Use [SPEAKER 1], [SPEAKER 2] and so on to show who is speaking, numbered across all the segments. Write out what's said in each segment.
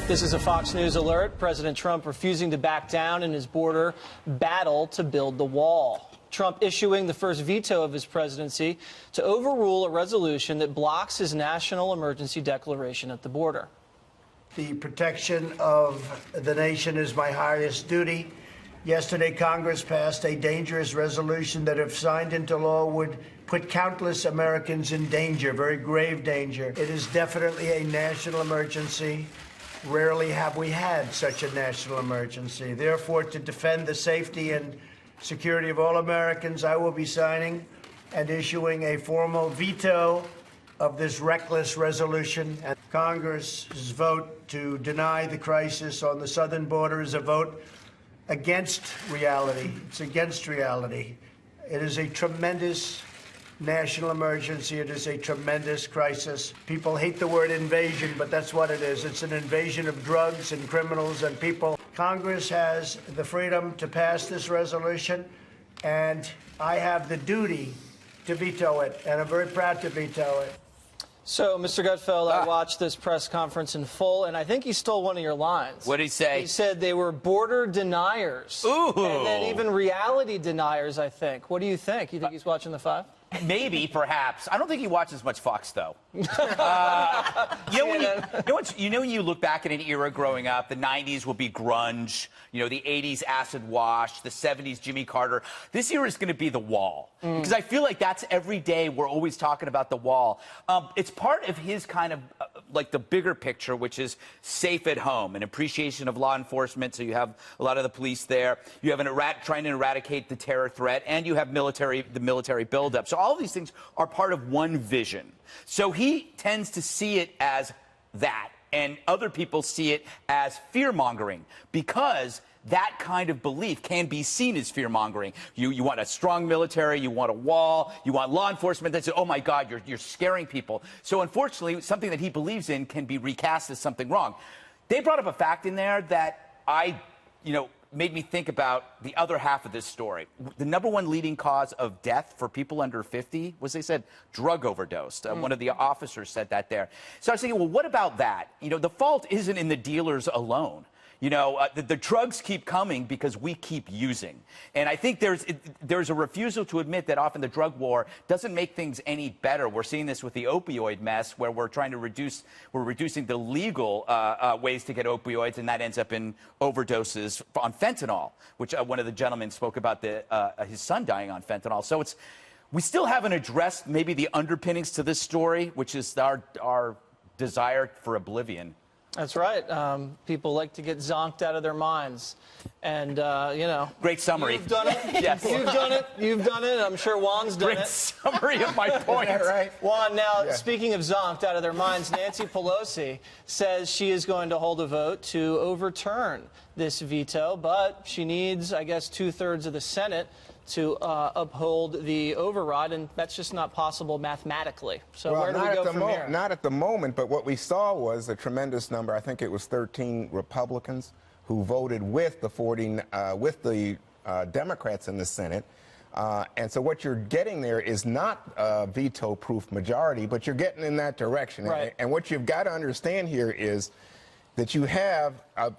[SPEAKER 1] This is a Fox News alert. President Trump refusing to back down in his border battle to build the wall. Trump issuing the first veto of his presidency to overrule a resolution that blocks his national emergency declaration at the border.
[SPEAKER 2] The protection of the nation is my highest duty. Yesterday, Congress passed a dangerous resolution that, if signed into law, would put countless Americans in danger, very grave danger. It is definitely a national emergency. Rarely have we had such a national emergency. Therefore, to defend the safety and security of all Americans, I will be signing and issuing a formal veto of this reckless resolution. And Congress's vote to deny the crisis on the southern border is a vote against reality. It's against reality. It is a tremendous national emergency. It is a tremendous crisis. People hate the word invasion, but that's what it is. It's an invasion of drugs and criminals and people. Congress has the freedom to pass this resolution, and I have the duty to veto it, and I'm very proud to veto it.
[SPEAKER 1] So, Mr. Gutfeld, I watched this press conference in full, and I think he stole one of your lines.
[SPEAKER 3] What did he say?
[SPEAKER 1] He said they were border deniers.
[SPEAKER 3] Ooh.
[SPEAKER 1] And then even reality deniers, I think. What do you think? You think he's watching the 5?
[SPEAKER 3] Maybe, perhaps. I don't think he watches much Fox, though. You know when you look back at an era growing up, the 90s will be grunge, you know, the 80s acid wash, the 70s Jimmy Carter. This era is going to be the wall. Because I feel like that's every day we're always talking about the wall. It's part of his kind of, like the bigger picture, which is safe at home, an appreciation of law enforcement. So you have a lot of the police there. You have trying to eradicate the terror threat, and you have the military buildup. So all of these things are part of one vision. So he tends to see it as that, and other people see it as fear-mongering, because that kind of belief can be seen as fear-mongering. You want a strong military, you want a wall, you want law enforcement that says, oh, my God, you're scaring people. So, unfortunately, something that he believes in can be recast as something wrong. They brought up a fact in there that made me think about the other half of this story. The #1 leading cause of death for people under 50 was, they said, drug overdose. One of the officers said that there. So I was thinking, well, what about that? You know, the fault isn't in the dealers alone. You know, the drugs keep coming because we keep using. And I think there's a refusal to admit that often the drug war doesn't make things any better. We're seeing this with the opioid mess, where we're reducing the legal ways to get opioids, and that ends up in overdoses on fentanyl, which one of the gentlemen spoke about his son dying on fentanyl. So we still haven't addressed maybe the underpinnings to this story, which is our desire for oblivion.
[SPEAKER 1] That's right. People like to get zonked out of their minds. And,
[SPEAKER 3] Great summary.
[SPEAKER 1] You've done it.
[SPEAKER 3] Yes.
[SPEAKER 1] You've done it. You've done it. I'm sure Juan's done it.
[SPEAKER 3] Great summary of my point.
[SPEAKER 2] Right.
[SPEAKER 1] Juan, now, speaking of zonked out of their minds, Nancy Pelosi says she is going to hold a vote to overturn this veto, but she needs, I guess, 2/3 of the Senate to uphold the override, and that's just not possible mathematically. So where do we go from here?
[SPEAKER 4] Not at the moment, but what we saw was a tremendous number. I think it was 13 Republicans who voted with the Democrats in the Senate. And so what you're getting there is not a veto-proof majority, but you're getting in that direction.
[SPEAKER 1] Right.
[SPEAKER 4] And what you've got to understand here is that you have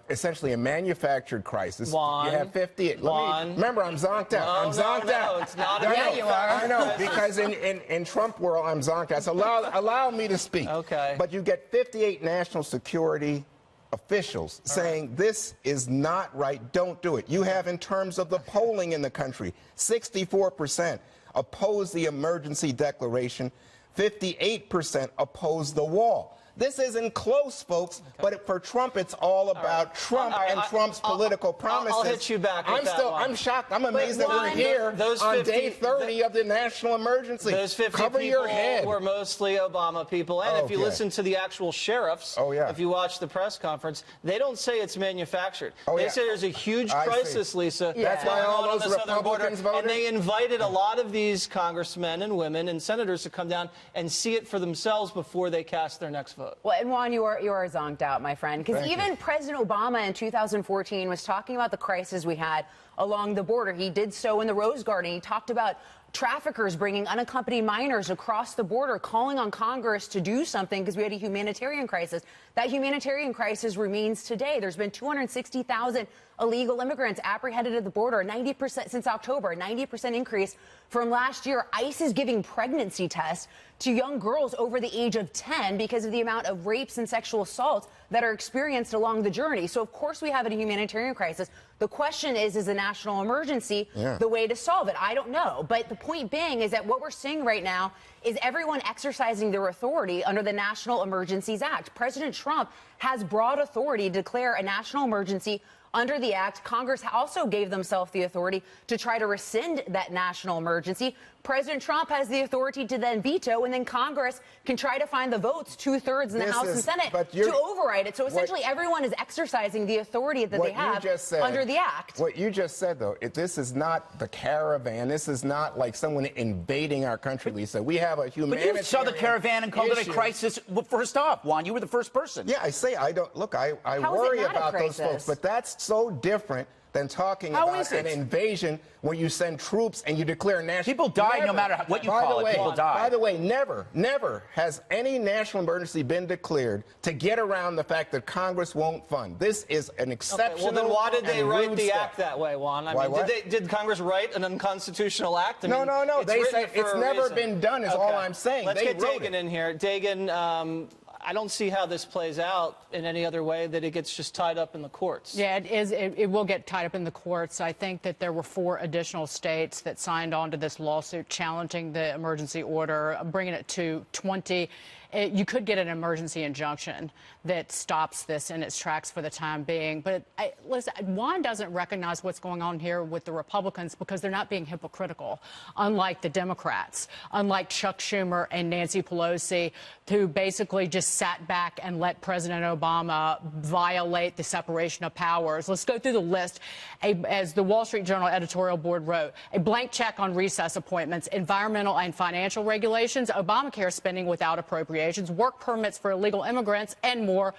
[SPEAKER 4] essentially a manufactured crisis.
[SPEAKER 1] Juan,
[SPEAKER 4] you have 50. Remember, I'm zonked out.
[SPEAKER 1] No,
[SPEAKER 4] I'm zonked out.
[SPEAKER 1] No, it's not.
[SPEAKER 4] Yeah,
[SPEAKER 1] you are.
[SPEAKER 4] I know, because in Trump world, I'm zonked out. So allow me to speak.
[SPEAKER 1] Okay.
[SPEAKER 4] But you get 58 national security officials saying this is not right, don't do it. You have, in terms of the polling in the country, 64% oppose the emergency declaration, 58% oppose the wall. This isn't close, folks, but for Trump, it's all about Trump and Trump's political promises.
[SPEAKER 1] I'll hit you back with that one.
[SPEAKER 4] I'm shocked. I'm amazed that we're here on day 30 of the national emergency.
[SPEAKER 1] Those 50
[SPEAKER 4] Cover your head.
[SPEAKER 1] were mostly Obama people. And if you listen to the actual sheriffs, if you watch the press conference, they don't say it's manufactured. They say there's a huge crisis, Lisa.
[SPEAKER 4] That's why all those Republicans voted.
[SPEAKER 1] And they invited a lot of these congressmen and women and senators to come down and see it for themselves before they cast their next vote.
[SPEAKER 5] Well, and Juan, you are zonked out, my friend, because even President Obama in 2014 was talking about the crisis we had along the border. He did so in the Rose Garden. He talked about traffickers bringing unaccompanied minors across the border, calling on Congress to do something because we had a humanitarian crisis. That humanitarian crisis remains today. There's been 260,000 illegal immigrants apprehended at the border, 90% since October, a 90% increase from last year. ICE is giving pregnancy tests to young girls over the age of 10 because of the amount of rapes and sexual assaults that are experienced along the journey. So, of course, we have a humanitarian crisis. The question is a national emergency the way to solve it? I don't know. But the point being is that what we're seeing right now is everyone exercising their authority under the National Emergencies Act. President Trump has broad authority to declare a national emergency under the act. Congress also gave themselves the authority to try to rescind that national emergency. President Trump has the authority to then veto, and then Congress can try to find the votes, 2/3 in the House and Senate, to override it. So essentially, everyone is exercising the authority that they have under the act.
[SPEAKER 4] What you just said, though, this is not the caravan. This is not like someone invading our country, Lisa. We have a humanitarian.
[SPEAKER 3] But you saw the caravan and called it a crisis first off, Juan. You were the first person.
[SPEAKER 4] Yeah, I don't look. I worry about those folks, but that's so different than talking about an invasion where you send troops and you declare national.
[SPEAKER 3] People die no matter what you call it. People die.
[SPEAKER 4] By the way, never has any national emergency been declared to get around the fact that Congress won't fund. This is an exceptional.
[SPEAKER 1] Well, then why did they write the act that way, Juan? I mean, did Congress write an unconstitutional act? I mean,
[SPEAKER 4] no. They said it's never been done. Is all I'm saying.
[SPEAKER 1] Let's get Dagan in here. Dagan. I don't see how this plays out in any other way that it gets just tied up in the courts.
[SPEAKER 6] Yeah, it is. It will get tied up in the courts. I think that there were 4 additional states that signed on to this lawsuit challenging the emergency order, bringing it to 20. You could get an emergency injunction that stops this in its tracks for the time being. But listen, Juan doesn't recognize what's going on here with the Republicans because they're not being hypocritical, unlike the Democrats, unlike Chuck Schumer and Nancy Pelosi, who basically just sat back and let President Obama violate the separation of powers. Let's go through the list. As the Wall Street Journal editorial board wrote, a blank check on recess appointments, environmental and financial regulations, Obamacare spending without appropriations, work permits for illegal immigrants, and more,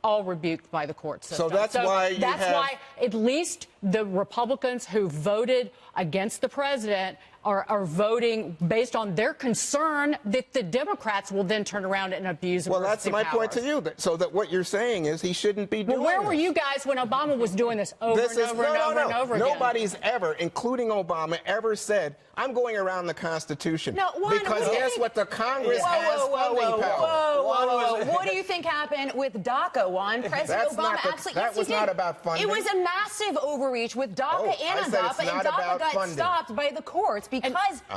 [SPEAKER 6] all rebuked by the court system.
[SPEAKER 4] So that's why
[SPEAKER 6] why at least the Republicans who voted against the president are voting based on their concern that the Democrats will then turn around and abuse.
[SPEAKER 4] Well, that's my point to you. So that what you're saying is he shouldn't be doing.
[SPEAKER 6] Well, where were you guys when Obama was doing this over and over again?
[SPEAKER 4] Nobody's ever, including Obama, ever said, I'm going around the Constitution.
[SPEAKER 5] No, Juan,
[SPEAKER 4] because guess what? The Congress has funding power.
[SPEAKER 5] What do you think happened with DACA, Juan? President Obama actually...
[SPEAKER 4] That was not about funding.
[SPEAKER 5] It was a massive overreach with DACA and DAPA, and DACA got stopped by the courts because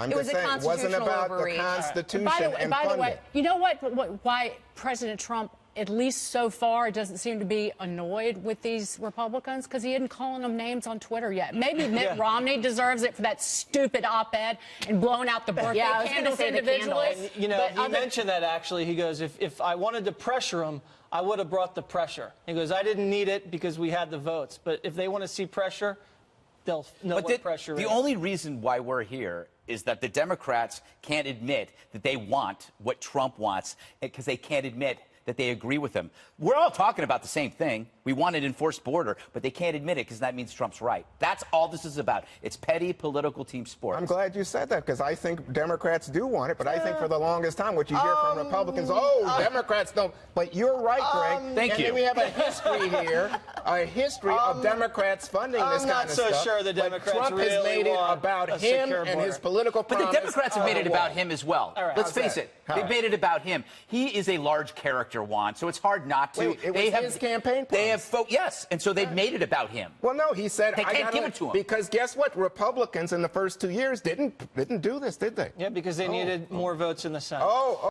[SPEAKER 5] it was a constitutional overreach.
[SPEAKER 4] It wasn't about the Constitution and
[SPEAKER 6] by the
[SPEAKER 4] funding.
[SPEAKER 6] way, you know why President Trump, at least so far, doesn't seem to be annoyed with these Republicans? Because he isn't calling them names on Twitter yet. Maybe Mitt Romney deserves it for that stupid op-ed and blowing out the birthday candles individually.
[SPEAKER 1] You know, he mentioned that, actually. He goes, if I wanted to pressure him, I would have brought the pressure. He goes, I didn't need it because we had the votes. But if they want to see pressure, they'll know what pressure is.
[SPEAKER 3] The only reason why we're here is that the Democrats can't admit that they want what Trump wants because they can't admit that they agree with him. We're all talking about the same thing. We want an enforced border, but they can't admit it because that means Trump's right. That's all this is about. It's petty political team sports.
[SPEAKER 4] I'm glad you said that because I think Democrats do want it, but I think for the longest time what you hear from Republicans, Democrats don't. But you're right, Greg.
[SPEAKER 3] Thank you.
[SPEAKER 4] And we have a history here, a history of Democrats funding this kind of stuff.
[SPEAKER 1] I'm not so sure the Democrats
[SPEAKER 4] Trump
[SPEAKER 1] really
[SPEAKER 4] has made it
[SPEAKER 1] want
[SPEAKER 4] about him and his political promise.
[SPEAKER 3] But the Democrats have made it about him as well.
[SPEAKER 1] All right.
[SPEAKER 3] Let's face it. They've made it about him. He is a large character, Juan, so it's hard not to.
[SPEAKER 4] Wait, it was his campaign promise.
[SPEAKER 3] They have yes, and so they've made it about him.
[SPEAKER 4] Well, no, he said
[SPEAKER 3] they can't give it to him
[SPEAKER 4] because guess what? Republicans in the first 2 years didn't do this, did they?
[SPEAKER 1] Yeah, because they needed more votes in the Senate.